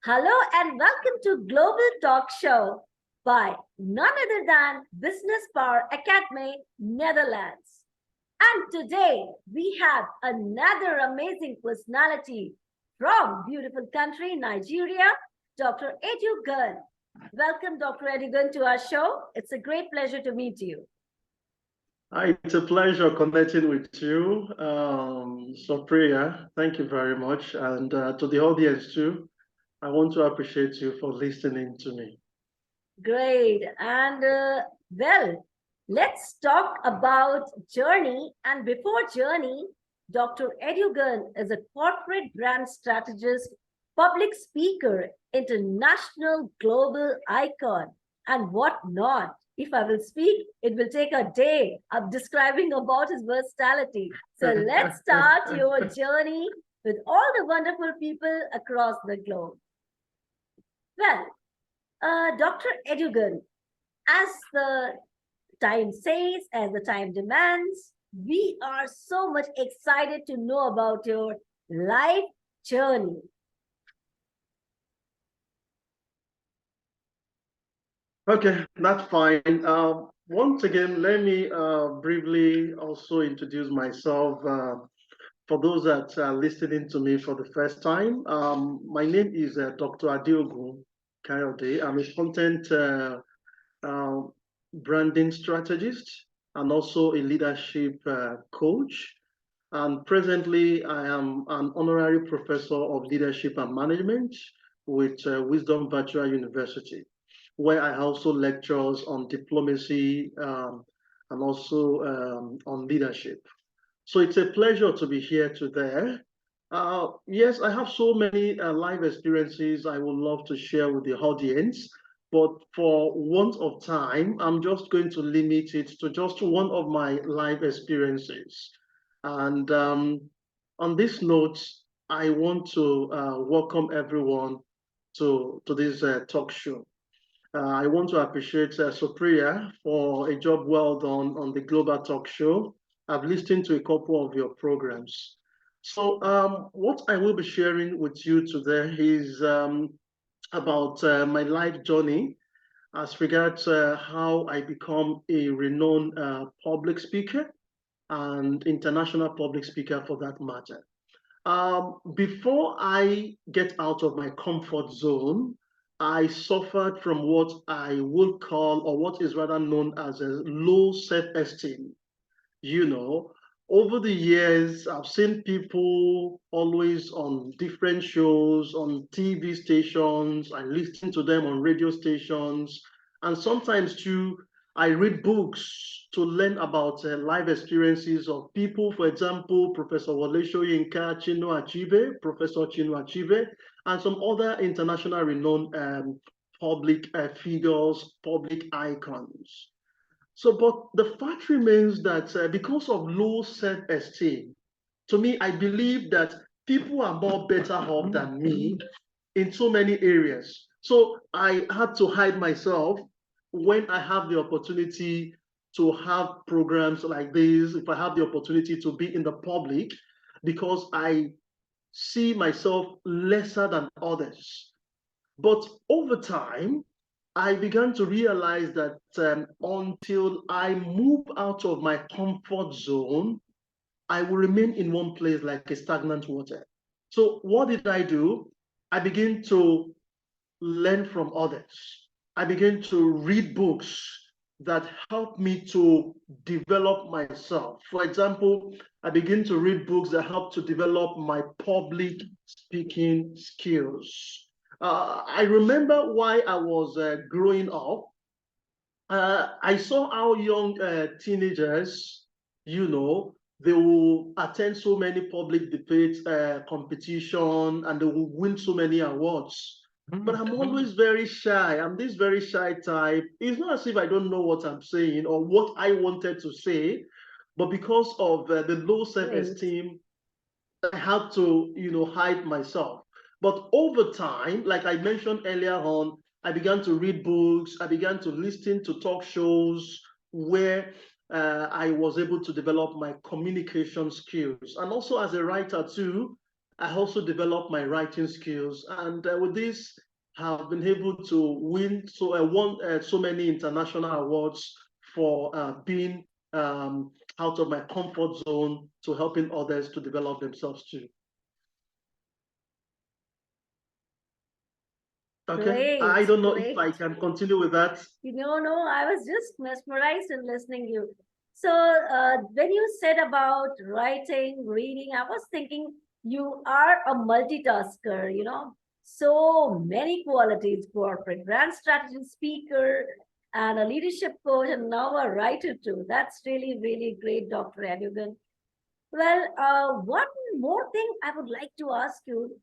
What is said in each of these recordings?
Hello and welcome to Global Talk Show by none other than Business Power Academy, Netherlands. And today we have another amazing personality from beautiful country, Nigeria, Dr. Adeogun. Welcome, Dr. Adeogun, to our show. It's a great pleasure to meet you. Hi, it's a pleasure connecting with you, Sopriya. Thank you very much. And to the audience too, I want to appreciate you for listening to me. Great. And well, let's talk about journey. And before journey, Dr. Edugan is a corporate brand strategist, public speaker, international global icon, and what not. If I will speak, it will take a day of describing about his versatility. So let's start your journey with all the wonderful people across the globe. Well, Dr. Edugan, as the time says, as the time demands, we are so much excited to know about your life journey. Okay, that's fine. Once again, let me briefly also introduce myself for those that are listening to me for the first time. My name is Dr. Adeogun Kayode. I'm a content uh, branding strategist and also a leadership coach. And presently, I am an honorary professor of leadership and management with Wisdom Virtual University, where I also lectures on diplomacy and also on leadership. So it's a pleasure to be here today. Yes, I have so many life experiences I would love to share with the audience, but for want of time, I'm just going to limit it to just one of my life experiences. And on this note, I want to welcome everyone to this talk show. I want to appreciate Supriya for a job well done on the Global Talk Show. I've listened to a couple of your programs. So, what I will be sharing with you today is about my life journey as regards how I become a renowned public speaker and international public speaker for that matter. Before I get out of my comfort zone, I suffered from what I would call, or what is rather known as a low self-esteem. You know, over the years, I've seen people always on different shows, on TV stations. I listen to them on radio stations. And sometimes too, I read books to learn about life experiences of people. For example, Professor Wole Soyinka, Chinua Achebe, Professor Chinua Achebe, and some other international renowned public figures, public icons. So, but the fact remains that because of low self-esteem, to me, I believe that people are more better off than me in so many areas. So I had to hide myself when I have the opportunity to have programs like this, if I have the opportunity to be in the public, because I see myself lesser than others. But over time, I began to realize that until I move out of my comfort zone, I will remain in one place like a stagnant water. So, what did I do? I began to learn from others. I began to read books that help me to develop myself. For example, I began to read books that help to develop my public speaking skills. I remember while I was growing up, I saw how young teenagers, you know, they will attend so many public debate competition and they will win so many awards. But I'm always very shy. I'm this very shy type. It's not as if I don't know what I'm saying or what I wanted to say, but because of the low self-esteem, I had to, hide myself. But over time, like I mentioned earlier on, I began to read books. I began to listen to talk shows where I was able to develop my communication skills. And also as a writer too, I also developed my writing skills, and with this, have been able to win won so many international awards for being out of my comfort zone to helping others to develop themselves too. Okay, Great, I don't know if great. I can continue with that. No, I was just mesmerized in listening you. So when you said about writing, reading, I was thinking you are a multitasker, so many qualities, corporate brand strategy speaker and a leadership coach and now a writer too. That's really, really great, Dr. Adeogun. Well, one more thing I would like to ask you,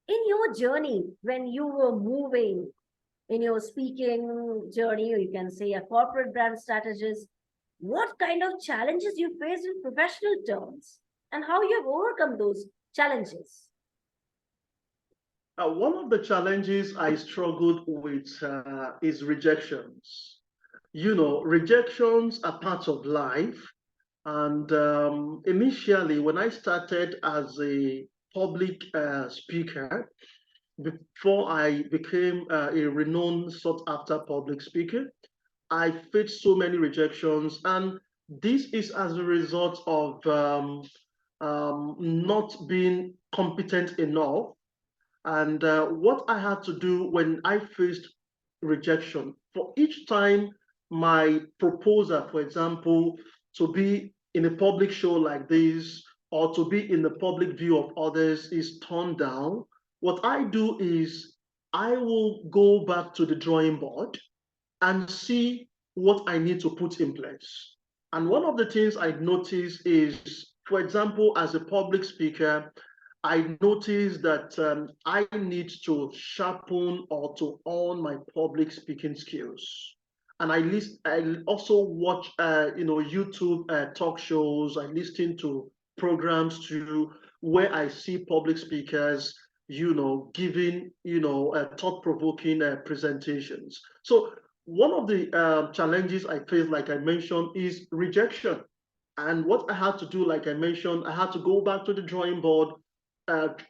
in your journey, when you were moving in your speaking journey, or you can say a corporate brand strategist, what kind of challenges you faced in professional terms and how you have overcome those challenges? One of the challenges I struggled with is rejections. You know, rejections are part of life. And initially, when I started as a public speaker, before I became a renowned sought after public speaker, I faced so many rejections. And this is as a result of not being competent enough. And what I had to do when I faced rejection, for each time my proposal, for example, to be in a public show like this or to be in the public view of others is turned down, what I do is I will go back to the drawing board and see what I need to put in place. And one of the things I notice is, for example, as a public speaker, I notice that I need to sharpen or to hone my public speaking skills. And I also watch, YouTube talk shows. I listen to programs too, where I see public speakers, giving, thought-provoking presentations. So one of the challenges I face, like I mentioned, is rejection. And what I had to do, like I mentioned, I had to go back to the drawing board,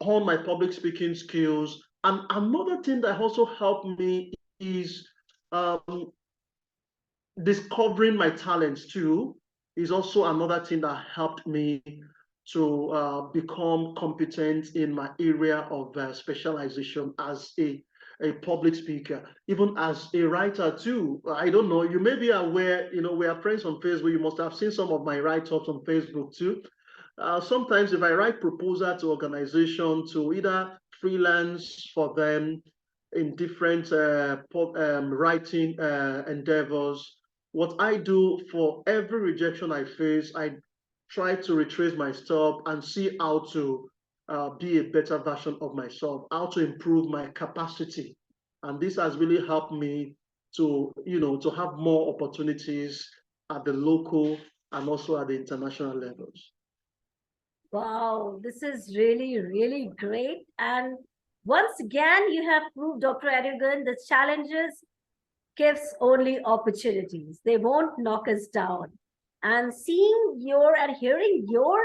hone my public speaking skills. And another thing that also helped me is um, discovering my talents too, is also another thing that helped me to become competent in my area of specialization as a public speaker, even as a writer too. I don't know, you may be aware, we are friends on Facebook. You must have seen some of my write-ups on Facebook too. Sometimes if I write proposal to organization to either freelance for them in different writing endeavors, what I do for every rejection I face, I try to retrace my steps and see how to be a better version of myself, how to improve my capacity. And this has really helped me to have more opportunities at the local and also at the international levels. Wow, this is really, really great. And once again, you have proved, Dr. Adeogun, the challenges gives only opportunities. They won't knock us down. And seeing your and hearing your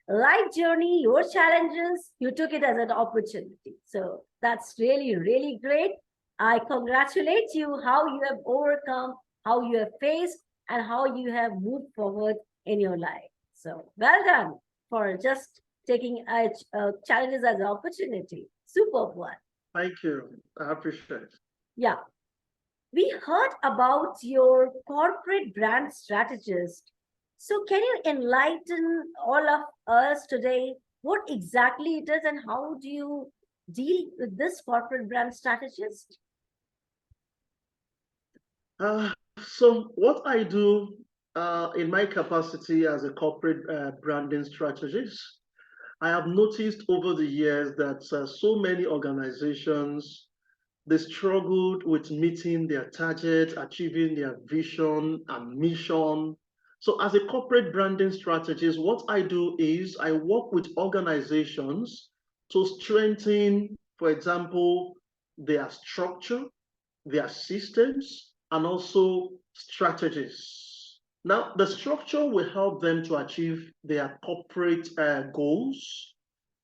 life journey, your challenges, you took it as an opportunity. So that's really, really great. I congratulate you how you have overcome, how you have faced, and how you have moved forward in your life. So well done for just taking challenges as an opportunity. Superb one. Thank you. I appreciate it. Yeah. We heard about your corporate brand strategist. So, can you enlighten all of us today what exactly it is and how do you deal with this corporate brand strategist? So what I do in my capacity as a corporate branding strategist, I have noticed over the years that so many organizations, they struggled with meeting their target, achieving their vision and mission. So as a corporate branding strategist, what I do is I work with organizations to strengthen, for example, their structure, their systems, and also strategies. Now, the structure will help them to achieve their corporate goals.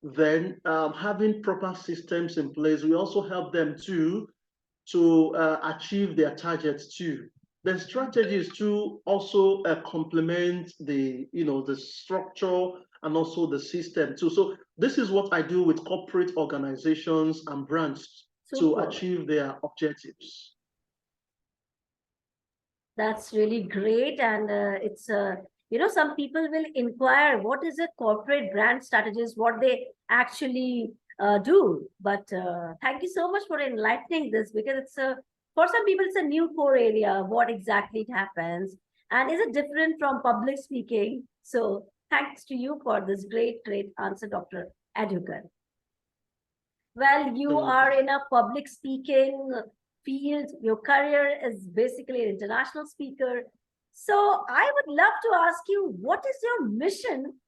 then having proper systems in place, we also help them to achieve their targets too. The strategies to also complement the structure and also the system too. So this is what I do with corporate organizations and brands to Super. achieve their objectives. That's really great. And some people will inquire what is a corporate brand strategist, what they actually do. But thank you so much for enlightening this, because for some people, it's a new core area, what exactly it happens. And is it different from public speaking? So thanks to you for this great answer, Dr. Adeogun. Well, you You're are welcome. in a public speaking field. Your career is basically an international speaker. So I would love to ask you, what is your mission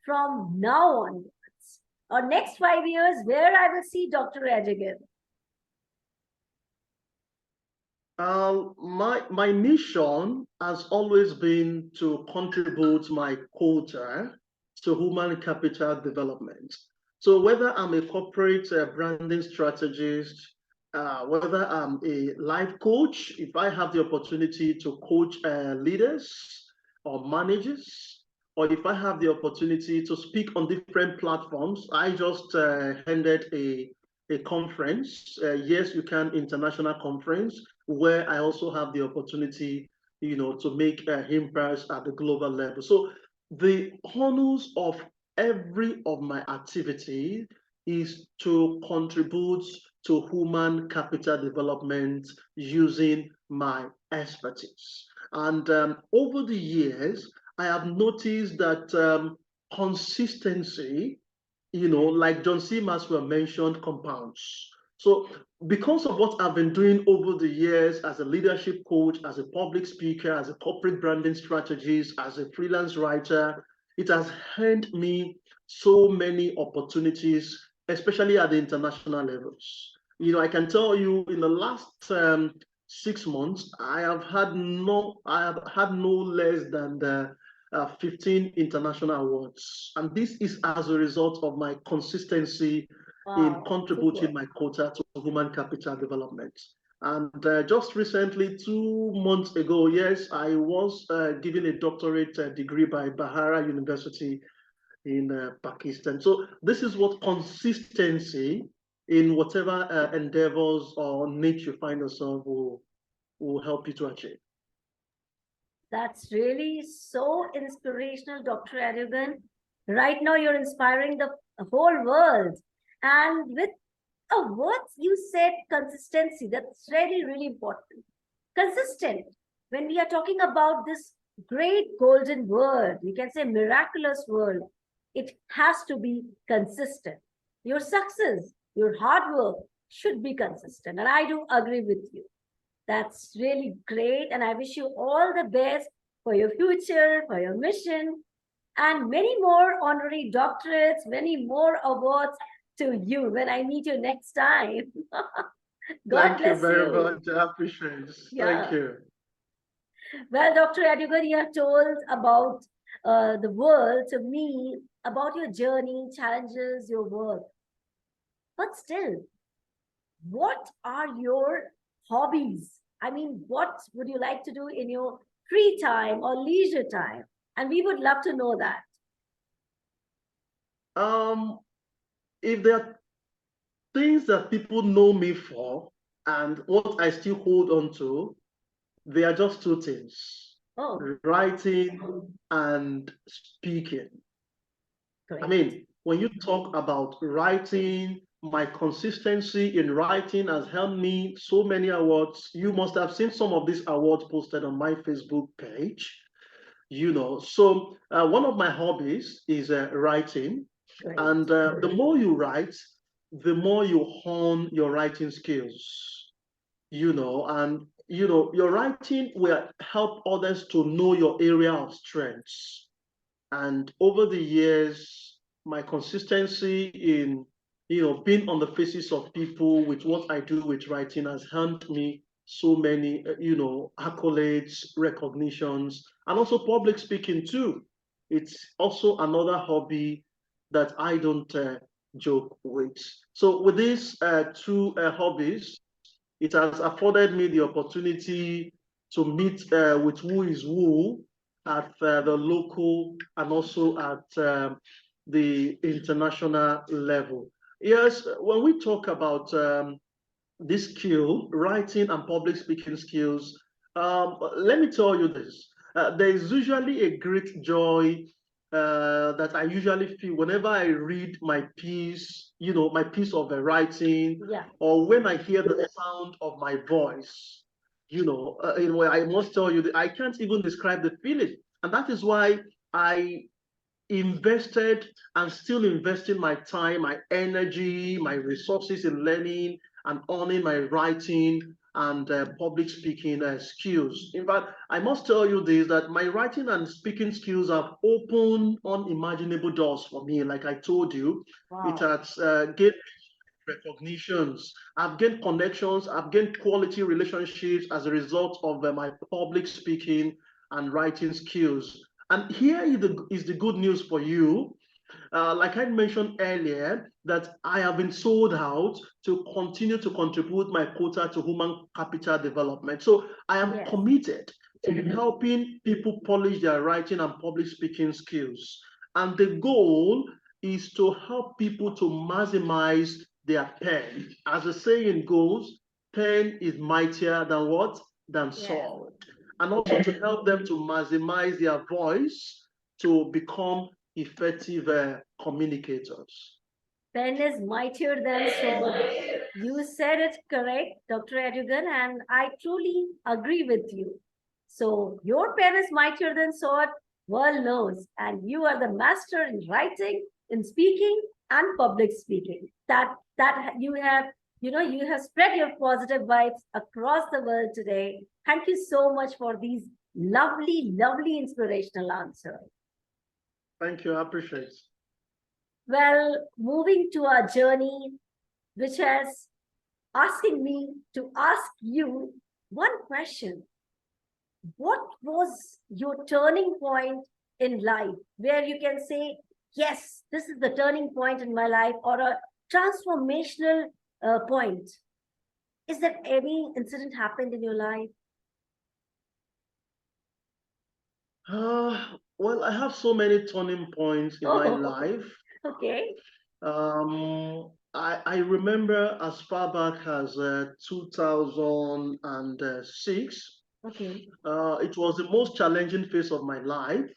from now onwards? Or next 5 years, where I will see Dr. Adeogun? My mission has always been to contribute my quota to human capital development. So whether I'm a corporate branding strategist, whether I'm a life coach, if I have the opportunity to coach leaders or managers, or if I have the opportunity to speak on different platforms, I just handed a conference, Yes You Can International Conference, where I also have the opportunity, to make impacts at the global level. So the honors of every of my activity is to contribute to human capital development using my expertise. And over the years, I have noticed that consistency, like John C. Maxwell mentioned, compounds. So, because of what I've been doing over the years as a leadership coach, as a public speaker, as a corporate branding strategist, as a freelance writer, it has earned me so many opportunities, especially at the international levels. I can tell you in the last 6 months, I have had no less than 15 international awards. And this is as a result of my consistency in Wow, super. contributing my quota to human capital development. And just recently, 2 months ago, yes, I was given a doctorate degree by Bahara University in Pakistan. So this is what consistency in whatever endeavors or niche you find yourself will help you to achieve. That's really so inspirational, Dr. Adeogun. Right now, you're inspiring the whole world. And with what you said, consistency, that's really important. Consistent. When we are talking about this great golden word, you can say miraculous word, it has to be consistent. Your success, your hard work should be consistent. And I do agree with you. That's really great. And I wish you all the best for your future, for your mission, and many more honorary doctorates, many more awards to you when I meet you next time. God Thank you bless very you. much. I appreciate it. Thank Yeah. you. Well, Dr. Adeogun, you have told about the world to me, about your journey, challenges, your work. But still, what are your hobbies? I mean, what would you like to do in your free time or leisure time? And we would love to know that. Um, if there are things that people know me for and what I still hold on to, they are just two things: Oh, writing and speaking. I great. mean, when you talk about writing, my consistency in writing has helped me so many awards. You must have seen some of these awards posted on my Facebook page. So one of my hobbies is writing. Great. And the more you write, the more you hone your writing skills, and your writing will help others to know your area of strengths. And over the years, my consistency in being on the faces of people with what I do with writing has earned me so many accolades, recognitions, and also public speaking too. It's also another hobby that I don't joke with. So with these two hobbies, it has afforded me the opportunity to meet with who is who at the local and also at the international level. Yes, when we talk about this skill, writing and public speaking skills, let me tell you this. There is usually a great joy that I usually feel whenever I read my piece, my piece of writing, Yeah. or when I hear the sound of my voice. I must tell you that I can't even describe the feeling. And that is why I invested and still investing my time, my energy, my resources in learning and owning my writing and public speaking skills. In fact, I must tell you this, that my writing and speaking skills have opened unimaginable doors for me. Like I told you, it Wow. has gained recognitions, I've gained connections, I've gained quality relationships as a result of my public speaking and writing skills. And here is the good news for you. Like I mentioned earlier, that I have been sold out to continue to contribute my quota to human capital development. So I am Yes. committed to helping people polish their writing and public speaking skills. And the goal is to help people to maximize their pen. As the saying goes, pen is mightier than what? Than Yes. sword. And also to help them to maximize their voice to become effective communicators. Pen is mightier than sword. You said it correct, Dr. Adeogun, and I truly agree with you. So your pen is mightier than sword, world knows, and you are the master in writing, in speaking, and public speaking. That you have spread your positive vibes across the world today. Thank you so much for these lovely, lovely inspirational answers. Thank you. I appreciate it. Well, moving to our journey, which has asking me to ask you one question. What was your turning point in life where you can say, yes, this is the turning point in my life, or a transformational point? Is there any incident happened in your life? Well, I have so many turning points in my Oh, life. okay. I remember as far back as 2006. Okay. It was the most challenging phase of my life.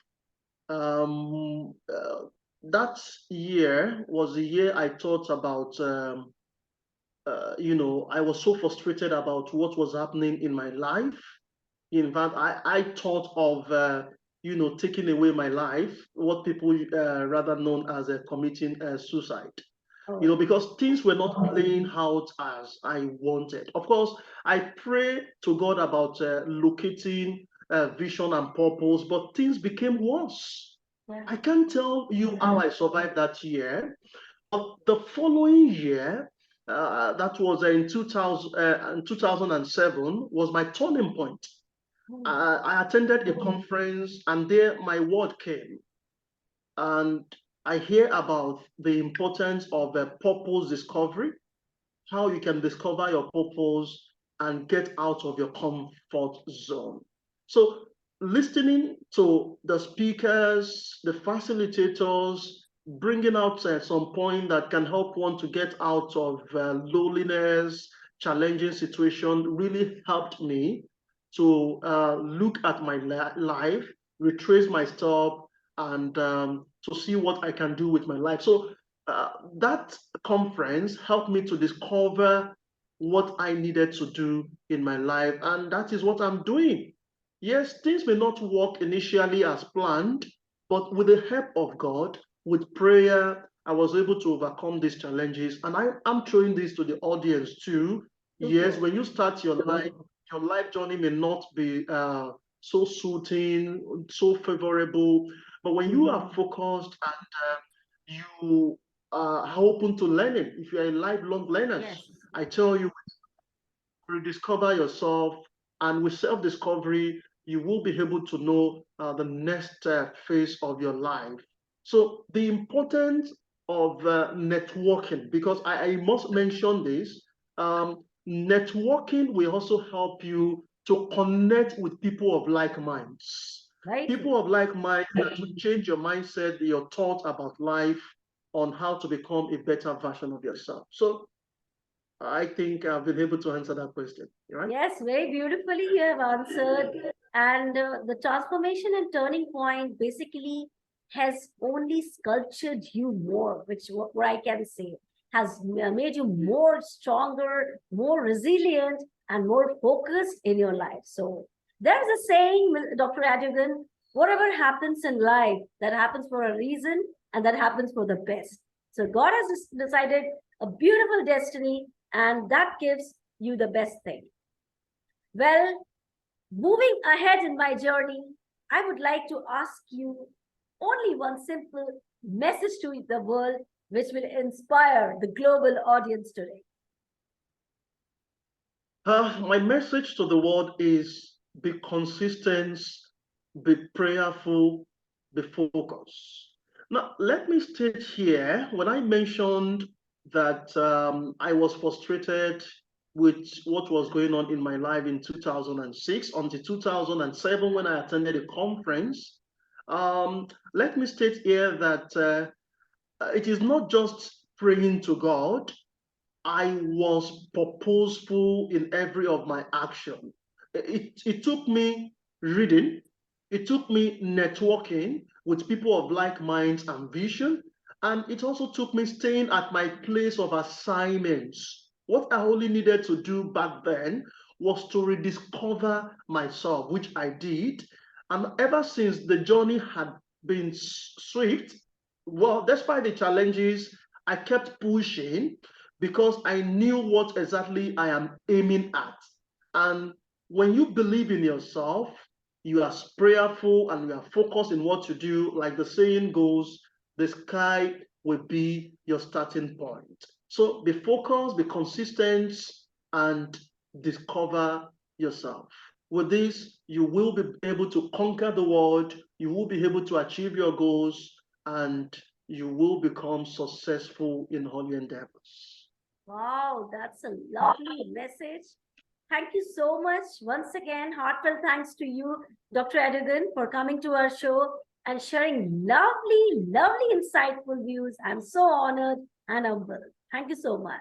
Um, uh, that year was the year I thought about, I was so frustrated about what was happening in my life. In fact, I thought of, taking away my life, what people rather known as committing suicide. Oh, Because things were not playing out as I wanted. Of course, I pray to God about locating vision and purpose, but things became worse. yeah. I can't tell you how I survived that year, but the following year, that was in 2007, was my turning point. Hmm. I attended a conference, and there my word came. And I hear about the importance of purpose discovery, how you can discover your purpose and get out of your comfort zone. So, listening to the speakers, the facilitators, bringing out some point that can help one to get out of loneliness, challenging situation really helped me to look at my life, retrace my steps, and to see what I can do with my life. So that conference helped me to discover what I needed to do in my life, and that is what I'm doing. Yes, things may not work initially as planned, but with the help of God, with prayer, I was able to overcome these challenges. And I'm throwing this to the audience too. Yes, Super. when you start your life journey may not be so soothing, so favorable, but when you are Mhm. focused and you are open to learning, if you're a lifelong learners, Yes. I tell you, rediscover yourself, and with self-discovery, you will be able to know the next phase of your life. So the important of networking, because I must mention this. Networking will also help you to connect with people of like minds. Right? People of like mind that will change your mindset, your thought about life, on how to become a better version of yourself. So I think I've been able to answer that question, right? Yes, very beautifully you have answered. And the transformation and turning point basically has only sculptured you more, which what I can say has made you more stronger, more resilient, and more focused in your life. So there's a saying, Dr. Adeogun, whatever happens in life, that happens for a reason and that happens for the best. So God has decided a beautiful destiny, and that gives you the best thing. Well, moving ahead in my journey, I would like to ask you only one simple message to the world which will inspire the global audience today. My message to the world is be consistent, be prayerful, be focused. Now, let me state here, when I mentioned that I was frustrated with what was going on in my life in 2006 until 2007 when I attended a conference. Let me state here that it is not just praying to God. I was purposeful in every of my action. It took me reading, it took me networking with people of like minds and vision, and it also took me staying at my place of assignments. What I only needed to do back then was to rediscover myself, which I did. And ever since, the journey had been swift. Well, despite the challenges, I kept pushing because I knew what exactly I am aiming at. And when you believe in yourself, you are prayerful and you are focused in what you do, like the saying goes, the sky will be your starting point. So be focused, be consistent, and discover yourself. With this, you will be able to conquer the world, you will be able to achieve your goals, and you will become successful in all your endeavors. Wow, that's a lovely message. Thank you so much. Once again, heartfelt thanks to you, Dr. Adeogun, for coming to our show and sharing lovely, lovely, insightful views. I'm so honored and humbled. Thank you so much.